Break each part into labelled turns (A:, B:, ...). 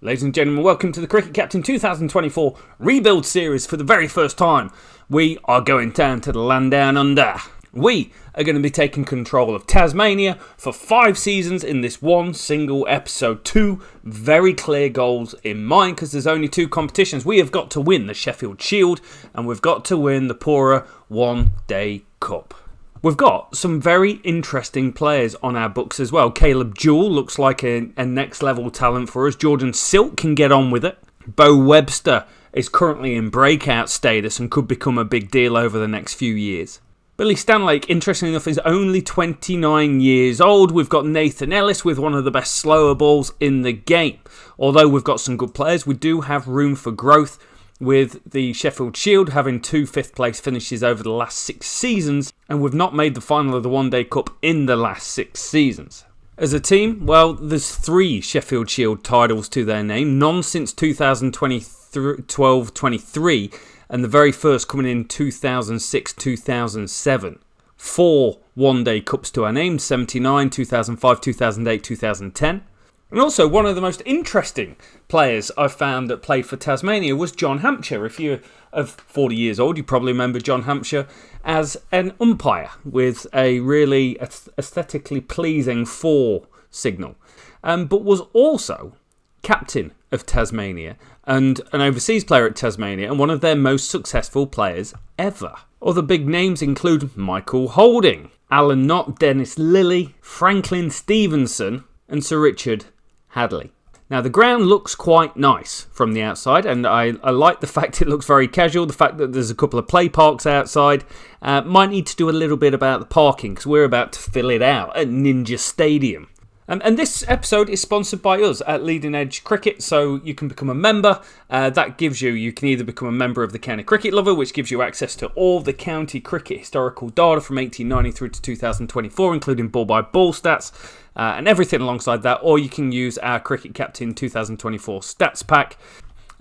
A: Ladies and gentlemen, welcome to the Cricket Captain 2024 Rebuild Series for the very first time. We are going down to the land down under. We are going to be taking control of Tasmania for 5 seasons in this one single episode. 2 very clear goals in mind because there's only 2 competitions. We have got to win the Sheffield Shield and we've got to win the Pura One-Day Cup. We've got some very interesting players on our books as well. Caleb Jewell looks like a next level talent for us. Jordan Silk can get on with it. Bo Webster is currently in breakout status and could become a big deal over the next few years. Billy Stanlake, interestingly enough, is only 29 years old. We've got Nathan Ellis with one of the best slower balls in the game. Although we've got some good players, we do have room for growth, with the Sheffield Shield having 2 5th place finishes over the last 6 seasons, and we've not made the final of the One-Day Cup in the last 6 seasons. As a team, well, there's 3 Sheffield Shield titles to their name, none since 2012-23, and the very first coming in 2006-2007. 4 One-Day Cups to our name, 79, 2005, 2008, 2010. And also, one of the most interesting players I've found that played for Tasmania was John Hampshire. If you're of 40 years old, you probably remember John Hampshire as an umpire with a really aesthetically pleasing 4 signal, but was also captain of Tasmania and an overseas player at Tasmania and one of their most successful players ever. Other big names include Michael Holding, Alan Knott, Dennis Lilly, Franklin Stevenson and Sir Richard Hadley. Now the ground looks quite nice from the outside and I like the fact it looks very casual, the fact that there's a couple of play parks outside. Might need to do a little bit about the parking because we're about to fill it out at Ninja Stadium. And this episode is sponsored by us at Leading Edge Cricket, so you can become a member. That gives you can either become a member of the County Cricket Lover, which gives you access to all the county cricket historical data from 1890 through to 2024, including ball-by-ball stats and everything alongside that, or you can use our Cricket Captain 2024 stats pack.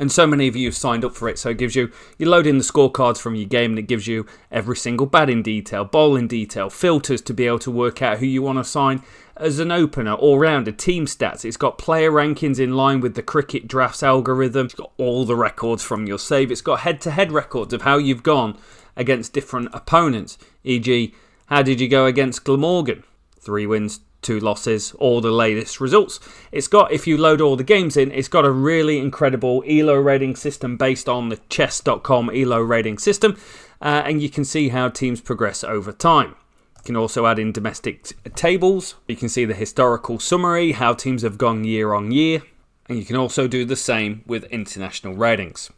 A: And so many of you have signed up for it, so it gives you load in the scorecards from your game and it gives you every single batting detail, bowling detail, filters to be able to work out who you want to sign as an opener, all-rounder, team stats. It's got player rankings in line with the cricket drafts algorithm. It's got all the records from your save. It's got head-to-head records of how you've gone against different opponents, e.g. how did you go against Glamorgan? 3 wins, 2 losses, all the latest results. It's got, if you load all the games in, it's got a really incredible ELO rating system based on the chess.com ELO rating system, and you can see how teams progress over time. You can also add in domestic tables. You can see the historical summary, how teams have gone year on year, and you can also do the same with international ratings.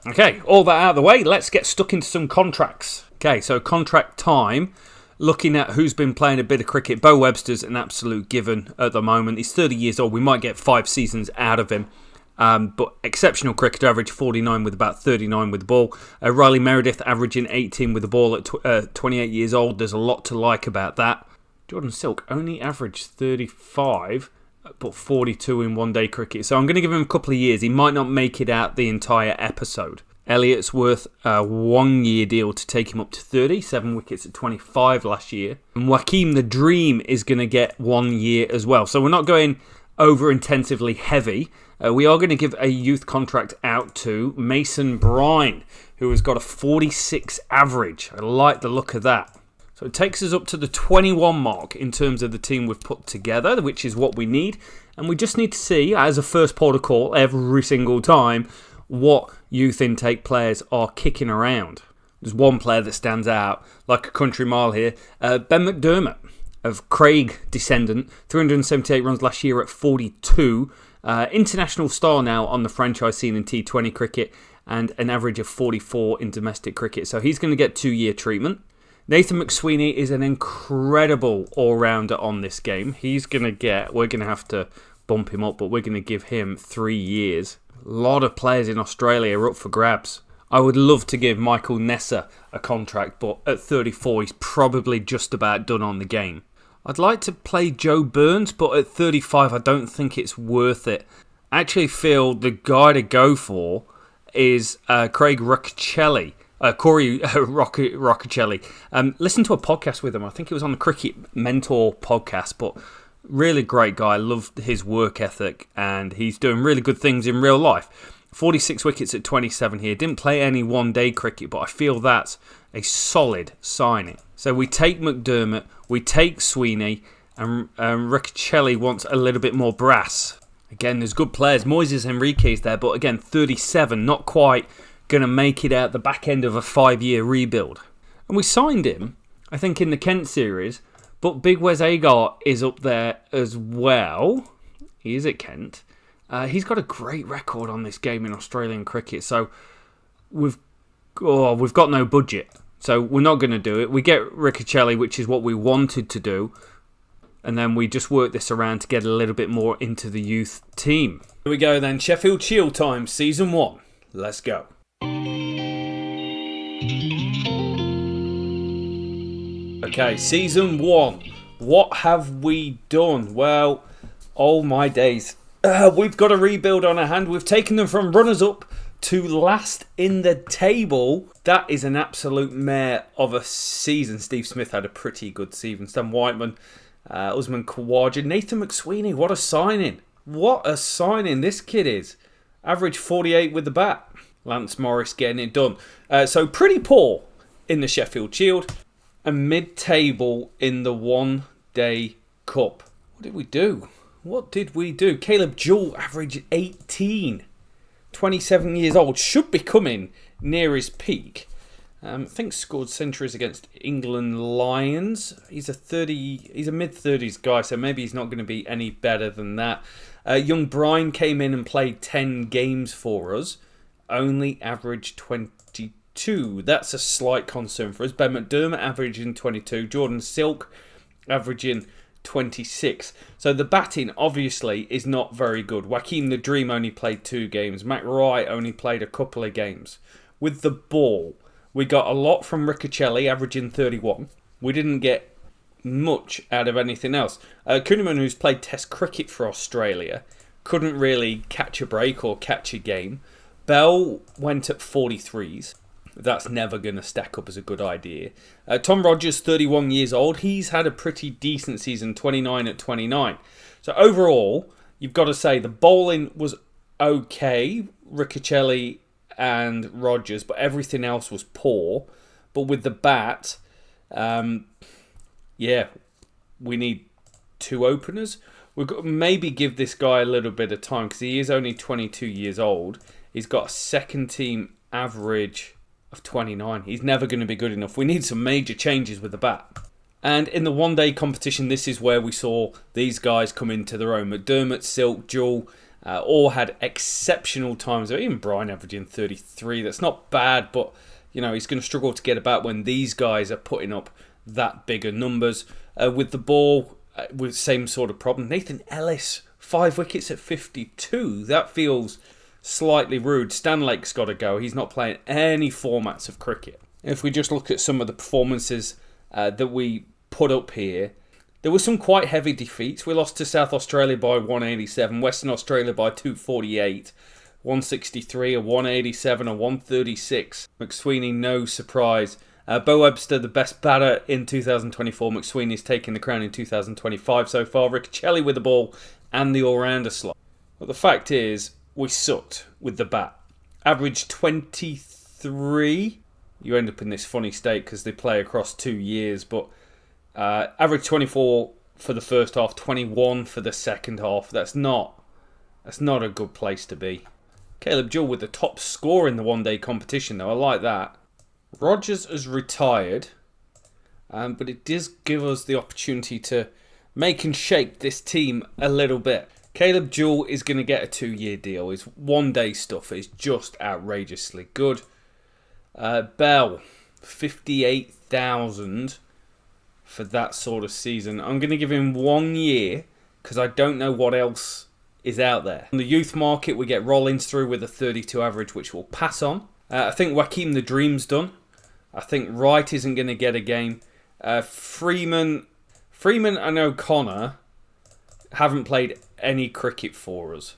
A: Okay, all that out of the way, let's get stuck into some contracts. Okay, so contract time. Looking at who's been playing a bit of cricket, Bo Webster's an absolute given at the moment. He's 30 years old. We might get 5 seasons out of him. But exceptional cricketer, average 49 with about 39 with the ball. Riley Meredith averaging 18 with the ball at 28 years old. There's a lot to like about that. Jordan Silk only averaged 35, but 42 in one-day cricket. So I'm going to give him a couple of years. He might not make it out the entire episode. Elliott's worth a 1-year deal to take him up to 30, 7 wickets at 25 last year. And Joaquim the Dream is going to get 1 year as well. So we're not going over-intensively heavy. We are going to give a youth contract out to Mason Brine, who has got a 46 average. I like the look of that. So it takes us up to the 21 mark in terms of the team we've put together, which is what we need. And we just need to see, as a first port of call every single time, what youth intake players are kicking around. There's one player that stands out like a country mile here. Ben McDermott, of Craig descendant, 378 runs last year at 42. International star now on the franchise scene in T20 cricket and an average of 44 in domestic cricket. So he's going to get 2-year treatment. Nathan McSweeney is an incredible all-rounder on this game. We're going to have to bump him up, but we're going to give him 3 years. A lot of players in Australia are up for grabs. I would love to give Michael Nesser a contract, but at 34 he's probably just about done on the game. I'd like to play Joe Burns, but at 35 I don't think it's worth it. I actually feel the guy to go for is Craig Roccacelli. Corey Roccacelli. Listen to a podcast with him. I think it was on the Cricket Mentor podcast, but Really great guy. Loved his work ethic, and he's doing really good things in real life. 46 wickets at 27 here. Didn't play any one-day cricket, but I feel that's a solid signing. So we take McDermott, we take Sweeney, and Riccicelli wants a little bit more brass. Again, there's good players. Moises Henriquez there, but again, 37, not quite going to make it out the back end of a 5-year rebuild. And we signed him, I think, in the Kent series, but Big Wes Agar is up there as well. He is at Kent. He's got a great record on this game in Australian cricket, so we've got no budget, so we're not going to do it. We get Riccicelli, which is what we wanted to do, and then we just work this around to get a little bit more into the youth team. Here we go then, Sheffield Shield time, Season 1. Let's go. Okay, Season 1. What have we done? Well, oh my days. We've got a rebuild on our hand. We've taken them from runners-up to last in the table. That is an absolute mare of a season. Steve Smith had a pretty good season. Stan Whiteman, Usman Khawaja, Nathan McSweeney. What a signing. What a signing this kid is. Average 48 with the bat. Lance Morris getting it done. So pretty poor in the Sheffield Shield. And mid-table in the One-Day Cup. What did we do? Caleb Jewell averaged 18. 27 years old. Should be coming near his peak. I think scored centuries against England Lions. He's a mid-30s guy, so maybe he's not going to be any better than that. Young Brian came in and played 10 games for us. Only averaged 22. That's a slight concern for us. Ben McDermott averaging 22. Jordan Silk averaging 26. So the batting obviously is not very good. Joaquim the Dream only played 2 games. Matt Wright only played a couple of games. With the ball, we got a lot from Riccicelli, averaging 31. We didn't get much out of anything else. Kuhneman, who's played Test cricket for Australia, couldn't really catch a break or catch a game. Bell went at 43s. That's never going to stack up as a good idea. Tom Rogers, 31 years old. He's had a pretty decent season, 29 at 29. So overall, you've got to say the bowling was okay, Riccicelli and Rogers, but everything else was poor. But with the bat, we need 2 openers. We've got to maybe give this guy a little bit of time because he is only 22 years old. He's got a second team average of 29. He's never going to be good enough. We need some major changes with the bat. And in the one-day competition, this is where we saw these guys come into their own. McDermott, Silk, Jewell, all had exceptional times. Even Brian averaging 33. That's not bad, but he's going to struggle to get about when these guys are putting up that bigger numbers. With the ball, with same sort of problem. Nathan Ellis, 5 wickets at 52. That feels slightly rude. Stan Lake's got to go. He's not playing any formats of cricket. If we just look at some of the performances that we put up here, there were some quite heavy defeats. We lost to South Australia by 187, Western Australia by 248, 163, a 187, a 136. McSweeney, no surprise. Bo Webster, the best batter in 2024. McSweeney's taking the crown in 2025 so far. Riccicelli with the ball and the all-rounder slot. But the fact is, we sucked with the bat. Average 23. You end up in this funny state because they play across 2 years, but average 24 for the first half, 21 for the second half. That's not a good place to be. Caleb Jewell with the top score in the one-day competition, though. I like that. Rogers has retired, but it does give us the opportunity to make and shape this team a little bit. Caleb Jewell is going to get a 2-year deal. His one-day stuff is just outrageously good. Bell, 58,000 for that sort of season. I'm going to give him 1 year because I don't know what else is out there. On the youth market, we get Rollins through with a 32 average, which we'll pass on. I think Joaquim the Dream's done. I think Wright isn't going to get a game. Freeman and O'Connor haven't played any cricket for us.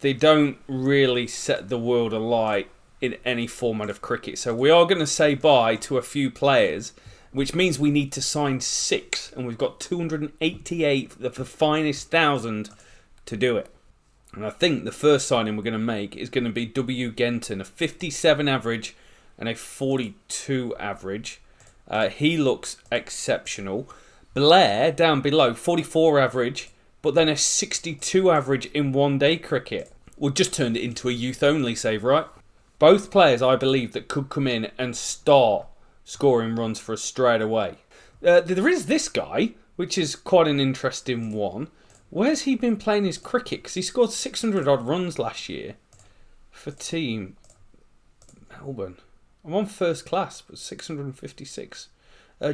A: They don't really set the world alight in any format of cricket. So we are going to say bye to a few players. which means we need to sign 6, and we've got 288 of the finest 1,000 to do it. And I think the first signing we're going to make is going to be W. Genton, a 57 average and a 42 average. He looks exceptional. Blair, down below, 44 average, but then a 62 average in one-day cricket. We'll just turn it into a youth-only save, right? Both players, I believe, that could come in and start scoring runs for us straight away. There is this guy, which is quite an interesting one. Where's he been playing his cricket? Because he scored 600 odd runs last year for team Melbourne. I'm on first class, but 656.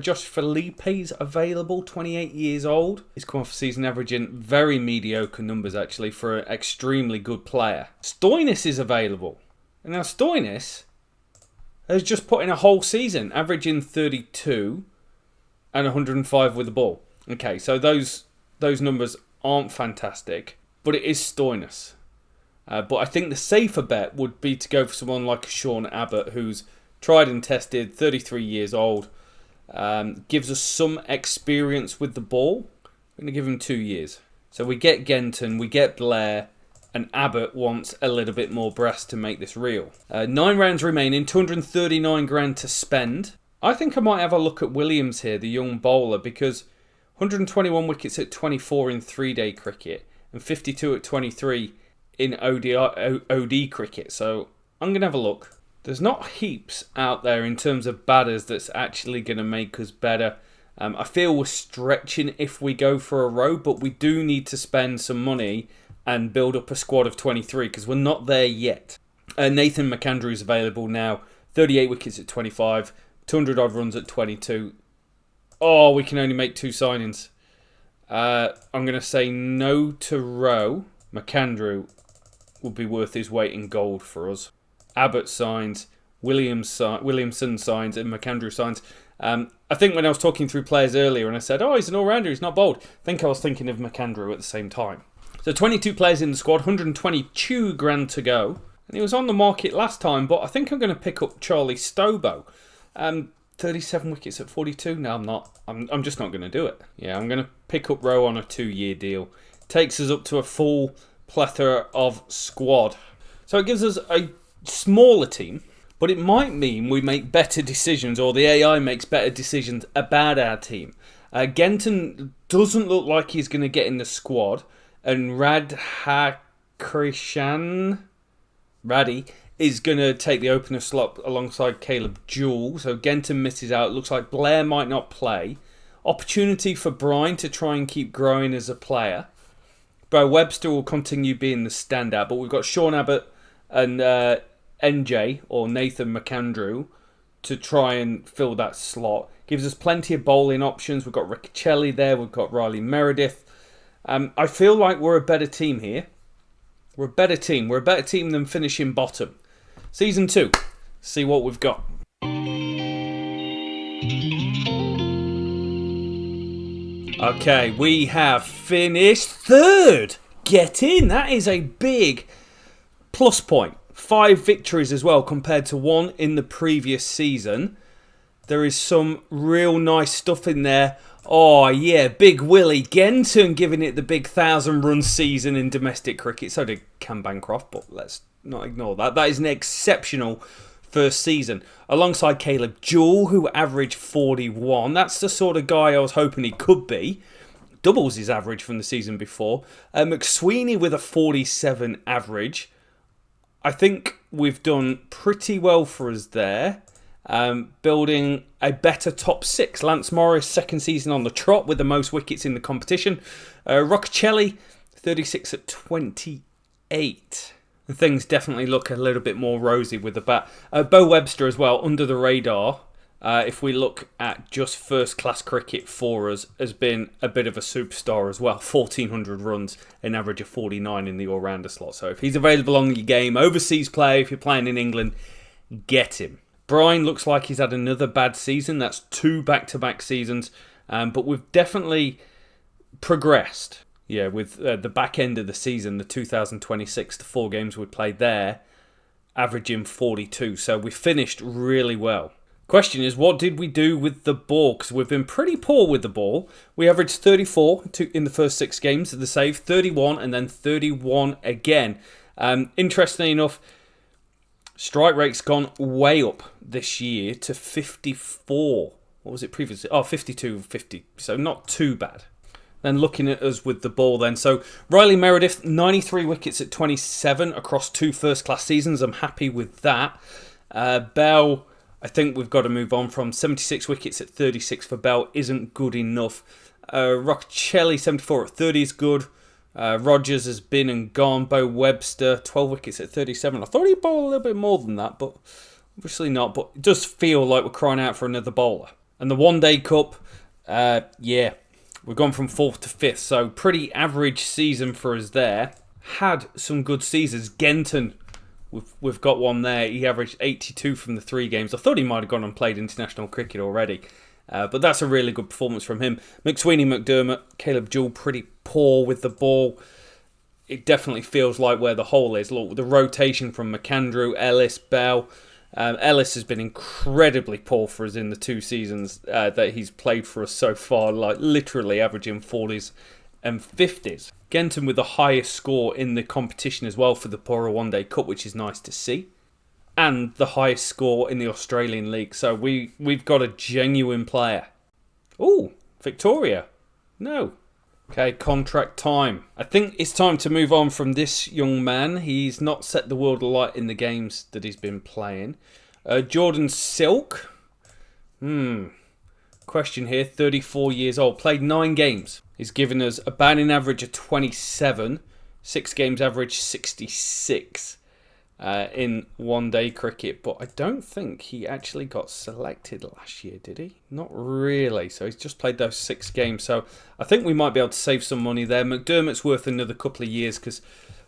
A: Josh Felipe's available, 28 years old. He's come off a season averaging very mediocre numbers, actually, for an extremely good player. Stoinis is available. And now Stoinis has just put in a whole season, averaging 32 and 105 with the ball. Okay, so those numbers aren't fantastic, but it is Stoinis. But I think the safer bet would be to go for someone like Sean Abbott, who's tried and tested, 33 years old, gives us some experience with the ball. I'm going to give him 2 years. So we get Genton, we get Blair, and Abbott wants a little bit more brass to make this real. 9 rounds remaining, 239 grand to spend. I think I might have a look at Williams here, the young bowler, because 121 wickets at 24 in 3-day cricket and 52 at 23 in OD cricket. So I'm going to have a look. There's not heaps out there in terms of batters that's actually going to make us better. I feel we're stretching if we go for a row, but we do need to spend some money and build up a squad of 23 because we're not there yet. Nathan McAndrew is available now. 38 wickets at 25, 200 odd runs at 22. Oh, we can only make 2 signings. I'm going to say no to Rowe. McAndrew would be worth his weight in gold for us. Abbott signs, Williamson signs, and McAndrew signs. I think when I was talking through players earlier and I said, oh, he's an all-rounder, he's not bold, I think I was thinking of McAndrew at the same time. So 22 players in the squad, 122 grand to go. And he was on the market last time, but I think I'm going to pick up Charlie Stobo. 37 wickets at 42. No, I'm not. I'm just not going to do it. Yeah, I'm going to pick up Rowe on a 2-year deal. Takes us up to a full plethora of squad. So it gives us a smaller team, but it might mean we make better decisions, or the AI makes better decisions about our team. Genton doesn't look like he's going to get in the squad, and Radhi is going to take the opener slot alongside Caleb Jewell. So Genton misses out. It looks like Blair might not play. Opportunity for Brian to try and keep growing as a player. Bo Webster will continue being the standout, but we've got Sean Abbott and NJ, or Nathan McAndrew, to try and fill that slot. Gives us plenty of bowling options. We've got Riccicelli there. We've got Riley Meredith. I feel like we're a better team here. We're a better team. We're a better team than finishing bottom. Season 2. See what we've got. Okay, we have finished 3rd. Get in. That is a big plus point. 5 victories as well compared to 1 in the previous season. There is some real nice stuff in there. Oh yeah, Big Willie Genton giving it the big 1,000-run season in domestic cricket. So did Cam Bancroft, but let's not ignore that. That is an exceptional first season. Alongside Caleb Jewell, who averaged 41. That's the sort of guy I was hoping he could be. Doubles his average from the season before. McSweeney with a 47 average. I think we've done pretty well for us there. Building a better top 6. Lance Morris, 2nd season on the trot with the most wickets in the competition. Rockelli, 36 at 28. And things definitely look a little bit more rosy with the bat. Bo Webster as well, under the radar. If we look at just first class cricket for us, has been a bit of a superstar as well. 1,400 runs, an average of 49 in the all-rounder slot. So if he's available on your game, overseas player, if you're playing in England, get him. Brian looks like he's had another bad season. That's 2 back-to-back seasons. But we've definitely progressed. Yeah, with the back end of the season, the 2026, the 4 games we played there, averaging 42. So we finished really well. Question is, what did we do with the ball? Because we've been pretty poor with the ball. We averaged 34 in the first 6 games of the save, 31 and then 31 again. Interestingly enough, strike rate's gone way up this year to 54. What was it previously? 52, 50. So not too bad. Then looking at us with the ball then. So Riley Meredith, 93 wickets at 27 across 2 first-class seasons. I'm happy with that. Bell, I think we've got to move on from. 76 wickets at 36 for Bell isn't good enough. Roccelli, 74 at 30 is good. Rogers has been and gone. Bo Webster, 12 wickets at 37. I thought he'd bowl a little bit more than that, but obviously not. But it does feel like we're crying out for another bowler. And the One-Day Cup, we've gone from 4th to 5th, so pretty average season for us there. Had some good seasons. Genton, we've got one there. He averaged 82 from the 3 games. I thought he might have gone and played international cricket already. But that's a really good performance from him. McSweeney, McDermott, Caleb Jewell, pretty poor with the ball. It definitely feels like where the hole is. Look, the rotation from McAndrew, Ellis, Bell. Ellis has been incredibly poor for us in the 2 seasons that he's played for us so far, like literally averaging 40s and 50s. Genton with the highest score in the competition as well for the Pura One-Day Cup, which is nice to see. And the highest score in the Australian League. So we've got a genuine player. Ooh, Victoria. No. Okay, contract time. I think it's time to move on from this young man. He's not set the world alight in the games that he's been playing. Jordan Silk. Question here. 34 years old. Played 9 games. He's given us a batting average of 27. 6 games average 66 in one-day cricket. But I don't think he actually got selected last year, did he? Not really. So he's just played those 6 games. So I think we might be able to save some money there. McDermott's worth another couple of years because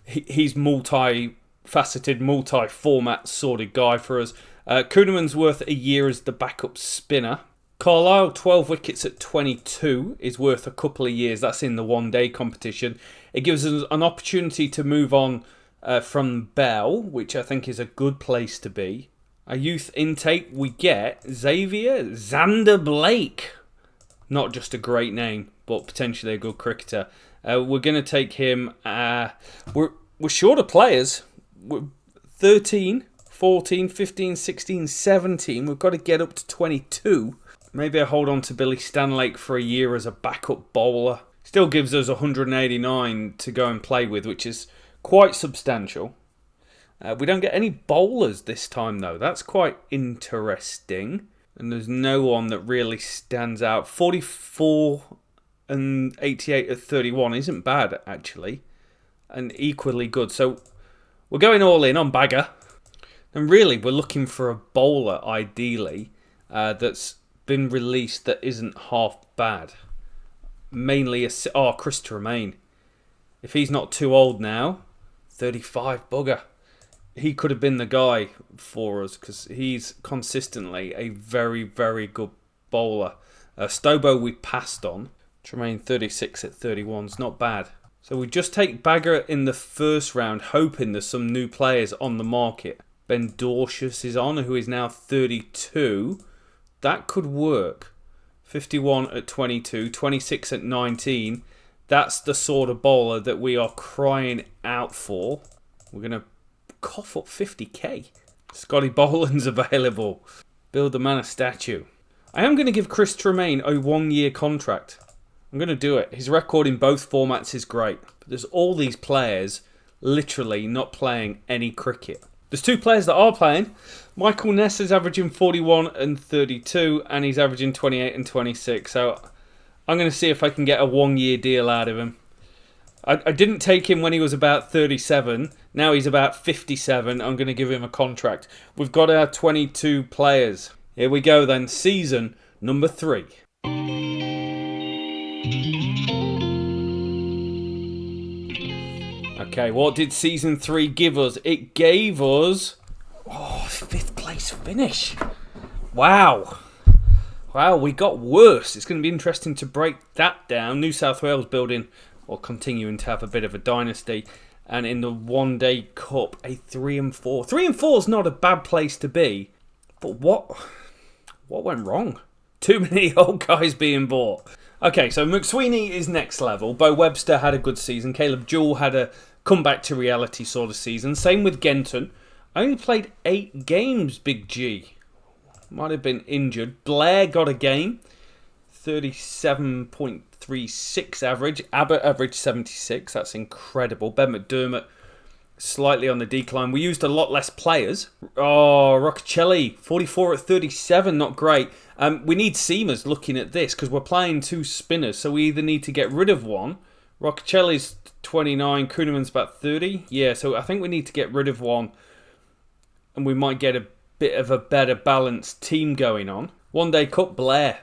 A: he's multi-faceted, multi-format sorted guy for us. Kuhneman's worth a year as the backup spinner. Carlisle, 12 wickets at 22 is worth a couple of years. That's in the one-day competition. It gives us an opportunity to move on from Bell, which I think is a good place to be. A youth intake, we get Xavier Xander Blake. Not just a great name, but potentially a good cricketer. We're going to take him. We're short of players. We're 13, 14, 15, 16, 17. We've got to get up to 22. Maybe I hold on to Billy Stanlake for a year as a backup bowler. Still gives us 189 to go and play with, which is quite substantial. We don't get any bowlers this time, though. That's quite interesting. And there's no one that really stands out. 44 and 88 at 31 isn't bad, actually. And equally good. So we're going all in on Bagger. And really, we're looking for a bowler, ideally, that's been released that isn't half bad. Mainly Chris Tremaine. If he's not too old now, 35, bugger. He could have been the guy for us because he's consistently a very, very good bowler. Stobo we passed on. Tremaine 36 at 31 is not bad. So we just take Bagger in the first round, hoping there's some new players on the market. Ben Dorcius is on, who is now 32. That could work. 51 at 22, 26 at 19. That's the sort of bowler that we are crying out for. We're going to cough up 50k. Scotty Boland's available. Build the man a statue. I am going to give Chris Tremaine a 1-year contract. I'm going to do it. His record in both formats is great. But there's all these players literally not playing any cricket. There's 2 players that are playing. Michael Ness is averaging 41 and 32, and he's averaging 28 and 26. So I'm going to see if I can get a 1-year deal out of him. I didn't take him when he was about 37. Now he's about 57. I'm going to give him a contract. We've got our 22 players. Here we go then. Season number 3. Okay, what did season 3 give us? It gave us 5th place finish. Wow, we got worse. It's going to be interesting to break that down. New South Wales building or continuing to have a bit of a dynasty. And in the One-Day Cup, a 3 and 4. 3 and 4 is not a bad place to be. But what What went wrong? Too many old guys being bought. Okay, so McSweeney is next level. Bo Webster had a good season. Caleb Jewell had a comeback to reality sort of season. Same with Genton. Only played 8 games, Big G. Might have been injured. Blair got a game. 37.36 average. Abbott averaged 76. That's incredible. Ben McDermott slightly on the decline. We used a lot less players. Oh, Roccacelli, 44 at 37, not great. We need seamers looking at this because we're playing 2 spinners, so we either need to get rid of one. Roccacelli's 29, Kuhneman's about 30. Yeah, so I think we need to get rid of one and we might get a bit of a better balanced team going on. One-Day Cup, Blair.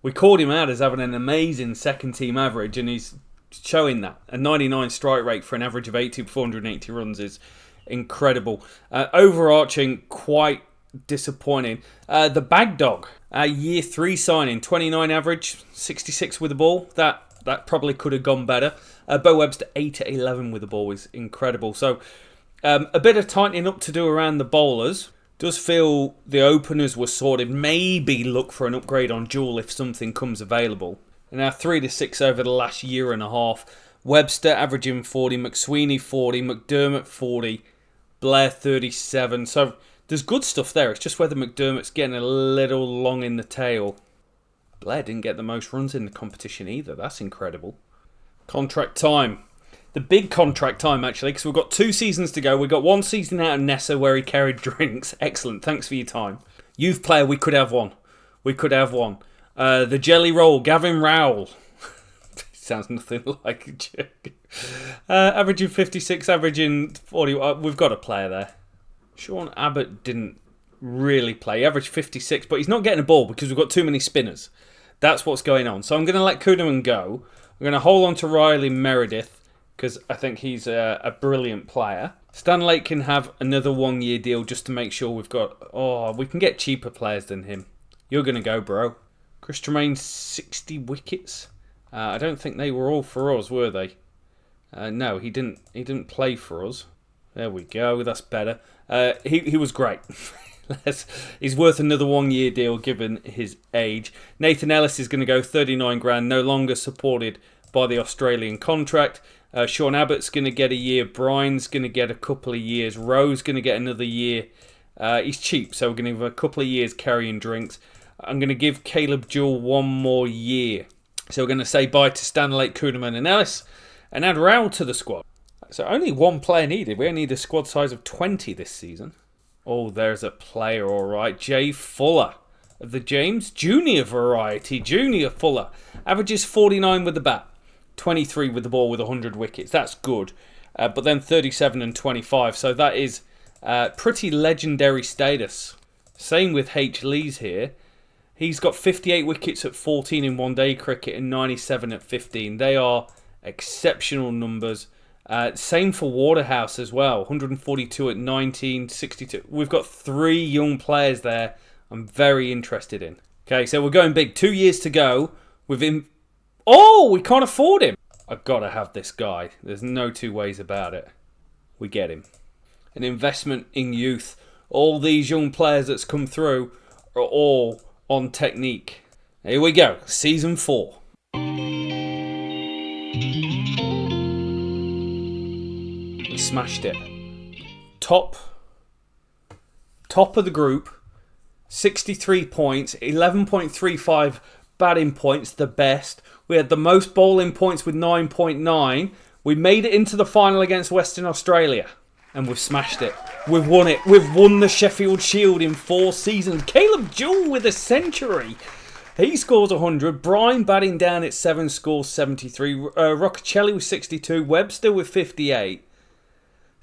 A: We called him out as having an amazing second team average and he's showing that. A 99 strike rate for an average of 80 with 480 runs is incredible. Overarching, quite disappointing. The Bag Dog, year 3 signing, 29 average, 66 with the ball. That probably could have gone better. Bo Webster 8 at 11 with the ball is incredible. So a bit of tightening up to do around the bowlers. Does feel the openers were sorted. Maybe look for an upgrade on Jewell if something comes available. And now 3 to 6 over the last year and a half. Webster averaging 40, McSweeney 40, McDermott 40, Blair 37. So there's good stuff there. It's just whether McDermott's getting a little long in the tail. Blair didn't get the most runs in the competition either. That's incredible. Contract time. The big contract time, actually, because we've got 2 seasons to go. We've got 1 season out of Nessa where he carried drinks. Excellent. Thanks for your time. Youth player, we could have one. We could have one. The Jelly Roll, Gavin Rowell. Sounds nothing like a joke. Averaging 56, averaging 40. We've got a player there. Sean Abbott didn't really play. He averaged 56, but he's not getting a ball because we've got too many spinners. That's what's going on. So I'm going to let Kuhneman go. We're going to hold on to Riley Meredith because I think he's a brilliant player. Stan Lake can have another 1-year deal just to make sure we've got... Oh, we can get cheaper players than him. You're going to go, bro. Chris Tremaine, 60 wickets. I don't think they were all for us, were they? No, he didn't play for us. There we go. That's better. He was great. He's worth another 1-year deal given his age. Nathan Ellis is going to go 39 grand, no longer supported by the Australian contract. Sean Abbott's going to get a year. Brian's going to get a couple of years. Rowe's going to get another year. He's cheap, so we're going to give him a couple of years carrying drinks. I'm going to give Caleb Jewell 1 more year. So we're going to say bye to Stanley, Kuhneman and Ellis and add Rowell to the squad. So only 1 player needed. We only need a squad size of 20 this season. Oh, there's a player, all right. Jay Fuller of the James Junior variety. Junior Fuller. Averages 49 with the bat. 23 with the ball with 100 wickets. That's good. But then 37 and 25. So that is pretty legendary status. Same with H. Lees here. He's got 58 wickets at 14 in one-day cricket and 97 at 15. They are exceptional numbers. Same for Waterhouse as well. 142 at 19, 62. We've got 3 young players there I'm very interested in. Okay, so we're going big. 2 years to go with him. Oh, we can't afford him. I've got to have this guy. There's no 2 ways about it. We get him. An investment in youth. All these young players that's come through are all on technique. Here we go. Season 4. We smashed it. Top of the group. 63 points. 11.35 batting points. The best. We had the most bowling points with 9.9. We made it into the final against Western Australia. And we've smashed it. We've won it. We've won the Sheffield Shield in 4 seasons. Caleb Jewell with a century. He scores 100. Brian batting down at 7 scores 73. Roccacelli with 62. Webster with 58.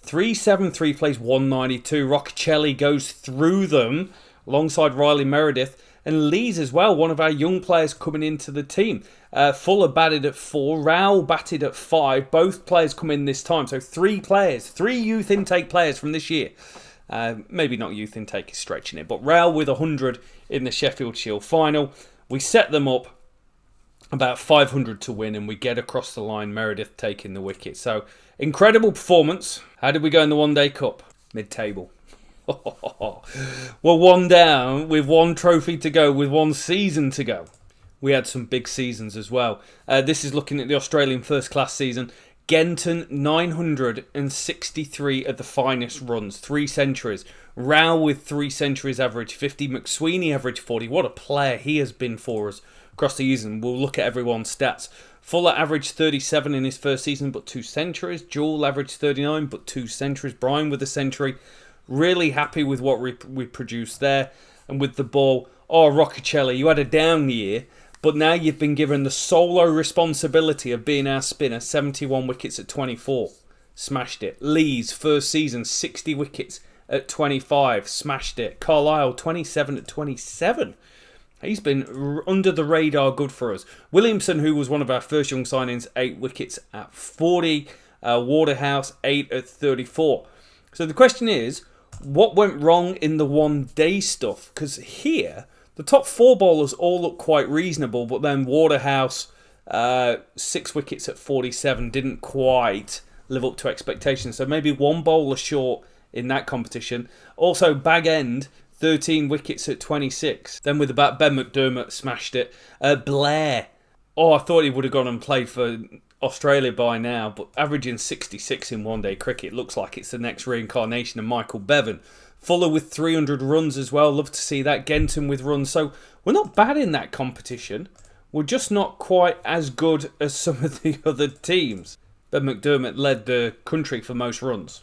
A: 373 plays 192. Roccacelli goes through them alongside Riley Meredith. And Lees as well, one of our young players coming into the team. Fuller batted at 4. Rowell batted at 5. Both players come in this time. So 3 players. 3 youth intake players from this year. Maybe not youth intake is stretching it. But Rowell with 100 in the Sheffield Shield final. We set them up about 500 to win. And we get across the line. Meredith taking the wicket. So incredible performance. How did we go in the One-Day Cup? Mid-table. Well, one down with one trophy to go, with one season to go. We had some big seasons as well. This is looking at the Australian first class season. Genton, 963 of the finest runs, 3 centuries. Rao with 3 centuries average 50. McSweeney average 40. What a player he has been for us across the season. We'll look at everyone's stats. Fuller averaged 37 in his first season, but 2 centuries. Jewell averaged 39, but 2 centuries. Brian with a century. Really happy with what we produced there. And with the ball, Roccacelli, you had a down year, but now you've been given the solo responsibility of being our spinner. 71 wickets at 24. Smashed it. Lee's first season, 60 wickets at 25. Smashed it. Carlisle, 27 at 27. He's been under the radar good for us. Williamson, who was one of our first young signings, 8 wickets at 40. Waterhouse, 8 at 34. So the question is, what went wrong in the one-day stuff? Because here, the top 4 bowlers all look quite reasonable, but then Waterhouse, 6 wickets at 47, didn't quite live up to expectations. So maybe 1 bowler short in that competition. Also, Bag End, 13 wickets at 26. Then with the bat, Ben McDermott smashed it. Blair, I thought he would have gone and played for Australia by now, but averaging 66 in one-day cricket looks like it's the next reincarnation of Michael Bevan. Fuller with 300 runs as well. Love to see that. Genton with runs. So we're not bad in that competition. We're just not quite as good as some of the other teams. Ben McDermott led the country for most runs.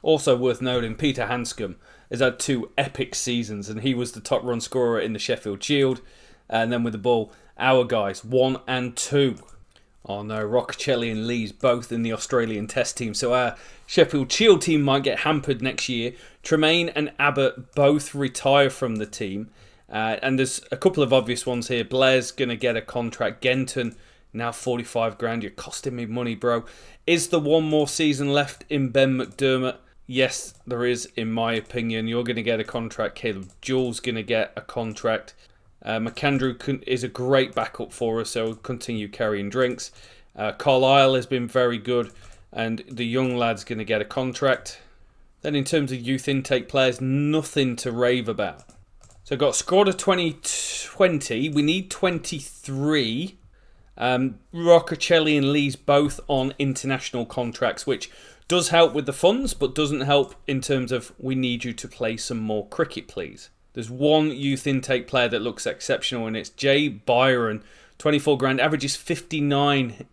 A: Also worth noting, Peter Hanscom has had 2 epic seasons, and he was the top run scorer in the Sheffield Shield. And then with the ball, our guys, 1 and 2. Oh no, Roccacelli and Lee's both in the Australian Test team, so our Sheffield Shield team might get hampered next year. Tremaine and Abbott both retire from the team. And there's a couple of obvious ones here. Blair's going to get a contract. Genton, now 45 grand. You're costing me money, bro. Is there one more season left in Ben McDermott? Yes, there is, in my opinion. You're going to get a contract. Caleb Jewell's going to get a contract. McAndrew is a great backup for us, so we'll continue carrying drinks. Carlisle has been very good, and the young lad's going to get a contract. Then in terms of youth intake players, nothing to rave about. So got a squad of 2020. We need 23. Roccacelli and Lee's both on international contracts, which does help with the funds, but doesn't help in terms of we need you to play some more cricket, please. There's one youth intake player that looks exceptional, and it's Jay Byron. 24 grand, averages 59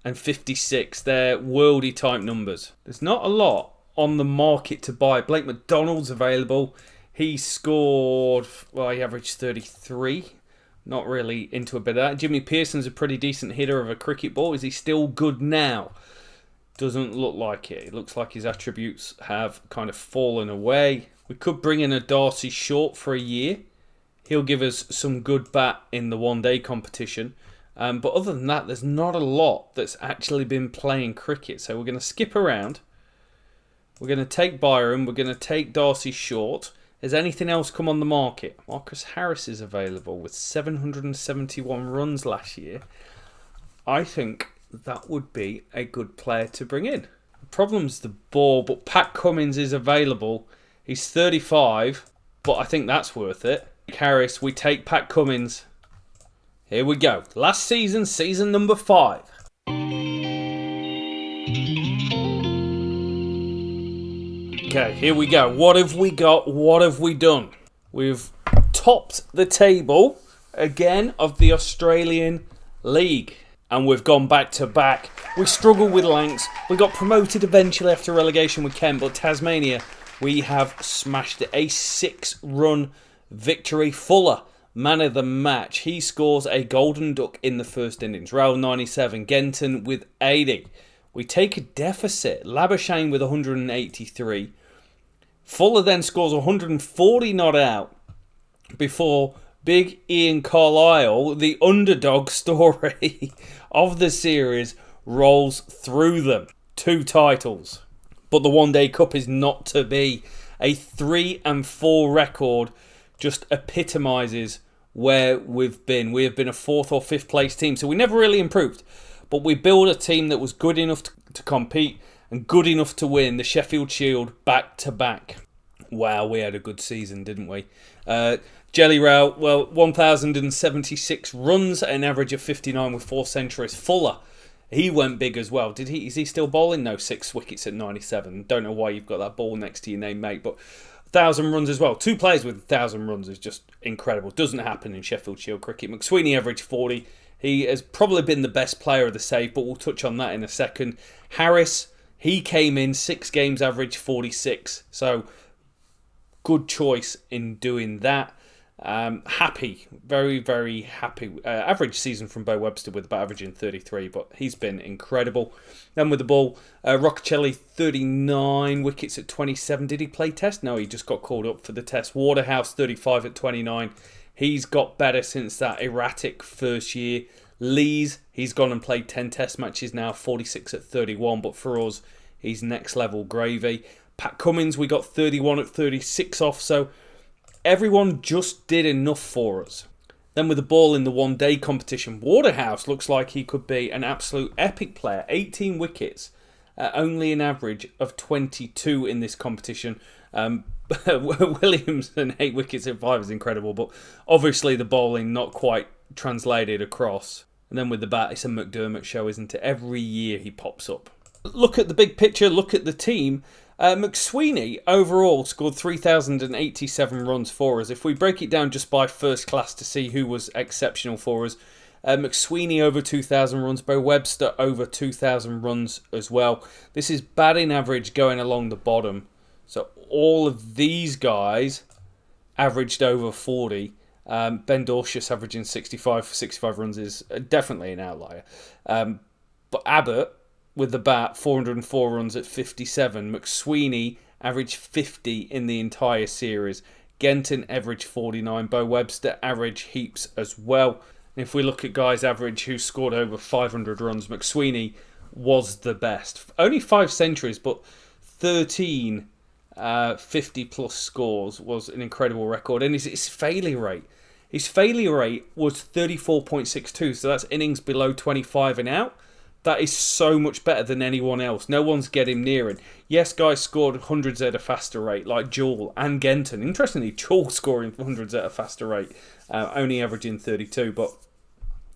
A: and 56. They're worldy type numbers. There's not a lot on the market to buy. Blake McDonald's available. He scored, he averaged 33. Not really into a bit of that. Jimmy Pearson's a pretty decent hitter of a cricket ball. Is he still good now? Doesn't look like it. It looks like his attributes have kind of fallen away. We could bring in a Darcy Short for a year. He'll give us some good bat in the one-day competition. But other than that, there's not a lot that's actually been playing cricket. So we're going to skip around. We're going to take Byron. We're going to take Darcy Short. Has anything else come on the market? Marcus Harris is available with 771 runs last year. I think that would be a good player to bring in. The problem's the ball, but Pat Cummins is available. He's 35, but I think that's worth it. Harris, we take Pat Cummins. Here we go. Last season, season number 5. Okay, here we go. What have we got? What have we done? We've topped the table again of the Australian League. And we've gone back to back. We struggled with Lancs. We got promoted eventually after relegation with Kent, but Tasmania, we have smashed it. A 6-run victory. Fuller, man of the match. He scores a golden duck in the first innings. Raoul 97. Genton with 80. We take a deficit. Labuschagne with 183. Fuller then scores 140 not out before Big Ian Carlisle, the underdog story of the series, rolls through them. 2 titles. But the one-day cup is not to be. A 3-4 record just epitomises where we've been. We have been a 4th or 5th place team, so we never really improved. But we built a team that was good enough to compete and good enough to win the Sheffield Shield back-to-back. Wow, we had a good season, didn't we? Jelly Row, well, 1,076 runs, an average of 59 with 4 centuries. Fuller, he went big as well. Is he still bowling? No, 6 wickets at 97. Don't know why you've got that ball next to your name, mate, but 1,000 runs as well. 2 players with 1,000 runs is just incredible. Doesn't happen in Sheffield Shield cricket. McSweeney averaged 40. He has probably been the best player of the save, but we'll touch on that in a second. Harris, he came in 6 games, average 46. So good choice in doing that. Happy, very, very happy. Average season from Bo Webster with about averaging 33, but he's been incredible. Then with the ball, Roccacelli, 39 wickets at 27. Did he play test? No, he just got called up for the test. Waterhouse, 35 at 29. He's got better since that erratic first year. Lees, he's gone and played 10 test matches now, 46 at 31. But for us, he's next level gravy. Pat Cummins, we got 31 at 36 off. So everyone just did enough for us. Then with the ball in the one-day competition, Waterhouse looks like he could be an absolute epic player. 18 wickets, only an average of 22 in this competition. Williamson, 8 wickets at 5 is incredible, but obviously the bowling not quite translated across. And then with the bat, it's a McDermott show, isn't it? Every year he pops up. Look at the big picture, look at the team. McSweeney overall scored 3,087 runs for us. If we break it down just by first class to see who was exceptional for us, McSweeney over 2,000 runs, Bo Webster over 2,000 runs as well. This is batting average going along the bottom. So all of these guys averaged over 40. Ben Dorshus averaging 65 for 65 runs is definitely an outlier. But Abbott with the bat, 404 runs at 57. McSweeney averaged 50 in the entire series. Genton averaged 49. Bo Webster averaged heaps as well. And if we look at guys average who scored over 500 runs, McSweeney was the best. Only 5 centuries, but 13 50-plus scores was an incredible record. And his failure rate. His failure rate was 34.62, so that's innings below 25 and out. That is so much better than anyone else. No one's getting near it. Yes, guys scored hundreds at a faster rate, like Jewell and Genton. Interestingly, Jewell scoring hundreds at a faster rate, only averaging 32, but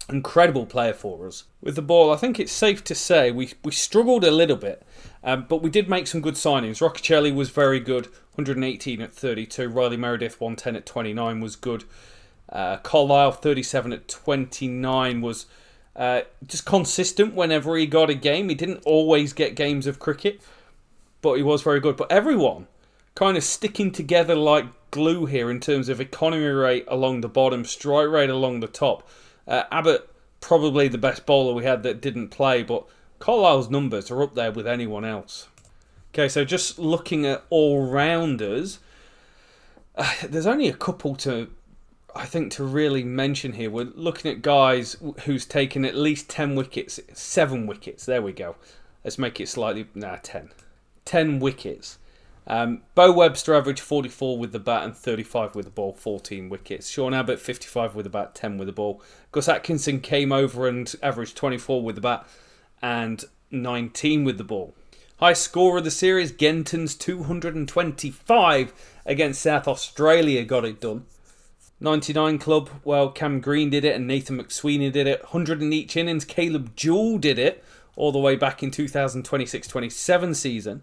A: incredible player for us. With the ball, I think it's safe to say we struggled a little bit, but we did make some good signings. Roccacelli was very good, 118 at 32. Riley Meredith, 110 at 29 was good. Carlisle, 37 at 29 was just consistent whenever he got a game. He didn't always get games of cricket, but he was very good. But everyone kind of sticking together like glue here in terms of economy rate along the bottom, strike rate along the top. Abbott, probably the best bowler we had that didn't play, but Carlisle's numbers are up there with anyone else. Okay, so just looking at all-rounders, there's only a couple to really mention here. We're looking at guys who's taken at least 10 wickets, 7 wickets, there we go. Let's make it slightly, 10 wickets. Bo Webster averaged 44 with the bat and 35 with the ball, 14 wickets. Sean Abbott, 55 with the bat, 10 with the ball. Gus Atkinson came over and averaged 24 with the bat and 19 with the ball. High score of the series, Genton's 225 against South Australia got it done. 99 club, well, Cam Green did it and Nathan McSweeney did it. 100 in each innings, Caleb Jewell did it all the way back in 2026-27 season.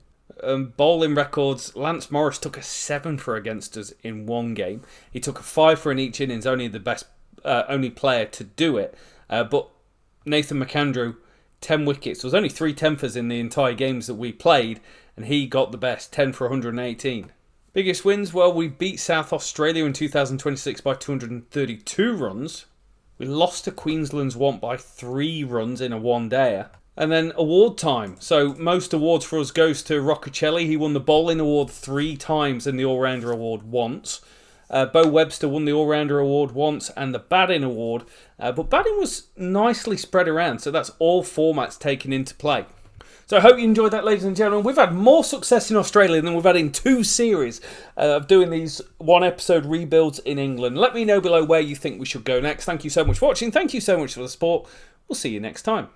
A: Bowling records, Lance Morris took a 7 for against us in one game. He took a 5 for in each innings, only the best, only player to do it. But Nathan McAndrew, 10 wickets. There was only 3 tempers in the entire games that we played, and he got the best, 10 for 118. Biggest wins, well, we beat South Australia in 2026 by 232 runs. We lost to Queensland's Want by 3 runs in a one-dayer. And then award time. So most awards for us goes to Roccacelli. He won the bowling award 3 times and the all-rounder award once. Bo Webster won the all-rounder award once and the batting award. But batting was nicely spread around, so that's all formats taken into play. So I hope you enjoyed that, ladies and gentlemen. We've had more success in Australia than we've had in 2 series of doing these 1-episode rebuilds in England. Let me know below where you think we should go next. Thank you so much for watching. Thank you so much for the support. We'll see you next time.